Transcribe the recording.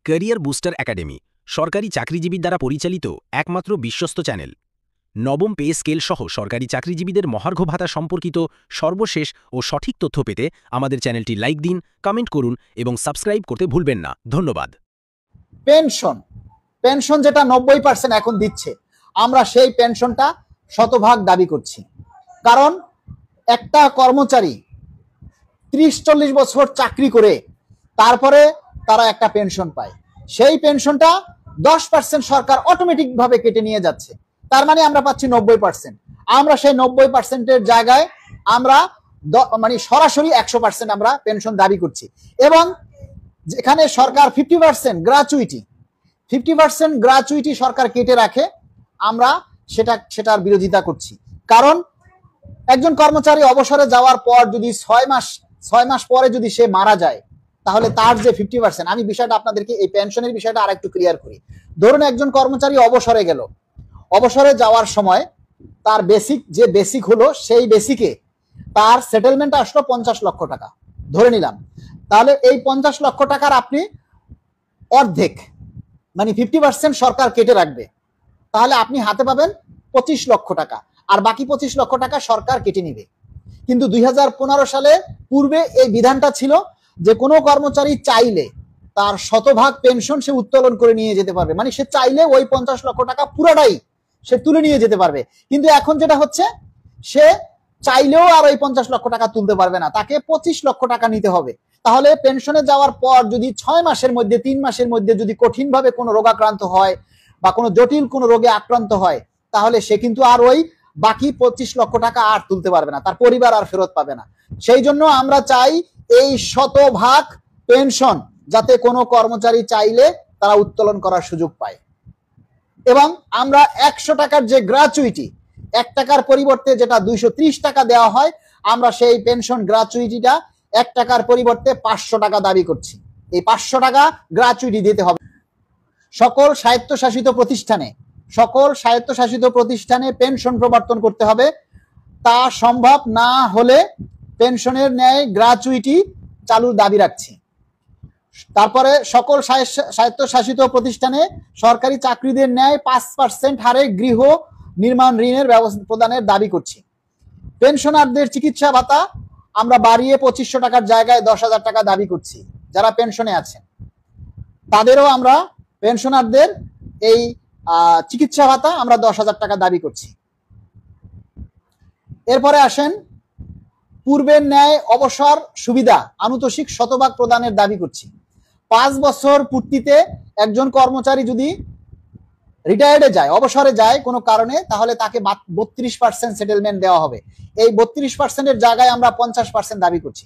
Career booster academy সরকারি চাকরিজীবীর দ্বারা পরিচালিত একমাত্র বিশ্বস্ত চ্যানেল। নবম পে স্কেল সহ সরকারি চাকরিজীবীদের মহার্ঘ ভাতা সম্পর্কিত সর্বশেষ ও সঠিক তথ্য পেতে আমাদের চ্যানেলটি লাইক দিন, কমেন্ট করুন এবং সাবস্ক্রাইব করতে ভুলবেন না। ধন্যবাদ। পেনশন যেটা 90% এখন দিচ্ছে, আমরা সেই পেনশনটা শতভাগ দাবি করছি। কারণ একটা কর্মচারী 30-40 বছর চাকরি করে তারপরে তারা একটা পেনশন পায়, সেই পেনশনটা 10% সরকার অটোমেটিক ভাবে কেটে নিয়ে যাচ্ছে। তার মানে আমরা পাচ্ছি 90%। আমরা সেই 90%-এর জায়গায় আমরা সরাসরি 100% আমরা পেনশন দাবি করছি। এবং যেখানে সরকার 50% গ্রাচুইটি সরকার কেটে রাখে, আমরা সেটার বিরোধিতা করছি। কারণ একজন কর্মচারী অবসরে যাওয়ার পর যদি 6 মাস পরে যদি সে মারা যায়, তাহলে তার যে 50%, আমি বিষয়টা আপনাদেরকে এই পেনশনের বিষয়টা আর একটু ক্লিয়ার করি। ধরুন একজন কর্মচারী অবসরে গেল, অবসরে যাওয়ার সময় তার বেসিক হলো, সেই বেসিকে তার সেটেলমেন্ট আসলো 50 লক্ষ টাকা ধরে নিলাম। তাহলে এই 50 লক্ষ টাকার আপনি অর্ধেক 50% সরকার কেটে রাখবে, তাহলে আপনি হাতে পাবেন 25 লক্ষ টাকা, আর বাকি 25 লক্ষ টাকা সরকার কেটে নিবে। কিন্তু 2015 সালে পূর্বে এই বিধানটা ছিল যে কোনো কর্মচারী চাইলে তার শতভাগ পেনশন সে উত্তোলন করে নিয়ে যেতে পারবে, সে চাইলে ওই 50 লক্ষ টাকা পুরোটাই সে তুলে নিয়ে যেতে পারবে। কিন্তু এখন যেটা হচ্ছে, সে চাইলেও আর ওই 50 লক্ষ টাকা তুলতে পারবে না, তাকে 25 লক্ষ টাকা নিতে হবে। তাহলে পেনশনে যাওয়ার পর যদি 6 মাসের মধ্যে 3 মাসের মধ্যে যদি কঠিনভাবে কোনো রোগাক্রান্ত হয় বা কোনো জটিল কোনো রোগে আক্রান্ত হয়, তাহলে সে কিন্তু আর ওই বাকি 25 লক্ষ টাকা আর তুলতে পারবে না, তার পরিবার আর ফেরত পাবে না। সেই জন্য আমরা চাই এই শতভাগ পেনশন যাতে কোনো কর্মচারী চাইলে তারা উত্তোলন করার সুযোগ পায়। এবং আমরা 100 টাকার যে গ্র্যাচুইটি, 1 টাকার পরিবর্তে যেটা 230 টাকা দেওয়া হয়, আমরা সেই পেনশন গ্র্যাচুইটিটা 1 টাকার পরিবর্তে 500 টাকা দাবি করছি। এই 500 টাকা গ্র্যাচুইটি দিতে হবে। সকল স্বায়ত্তশাসিত প্রতিষ্ঠানে পেনশন প্রবর্তন করতে হবে। তা সম্ভব না হলে পেনশনের ন্যায় গ্র্যাচুইটি চালুর দাবি রাখছি। তারপরে সকল স্বায়ত্তশাসিত প্রতিষ্ঠানে সরকারি চাকরিদের ন্যায় 5% হারে গৃহ নির্মাণ ঋণের ব্যবস্থা প্রদানের দাবি করছি। পেনশনারদের চিকিৎসা ভাতা আমরা বাড়িয়ে 2500 টাকার জায়গায় 10,000 টাকা দাবি করছি। যারা পেনশনে আছেন তাদেরও আমরা, পেনশনারদের এই চিকিৎসা ভাতা আমরা 10,000 টাকা দাবি করছি। এরপরে আসেন, পূর্বের ন্যায় অবসর সুবিধা আনুতোষিক শতভাগ প্রদানের দাবি করছি। 5 বছর পূর্তিতে একজন কর্মচারী যদি রিটায়ার্ডে যায়, অবসরে যায় কোনো কারণে, তাহলে তাকে 32% সেটেলমেন্ট দেওয়া হবে। এই 32%-এর জায়গায় আমরা 50% দাবি করছি।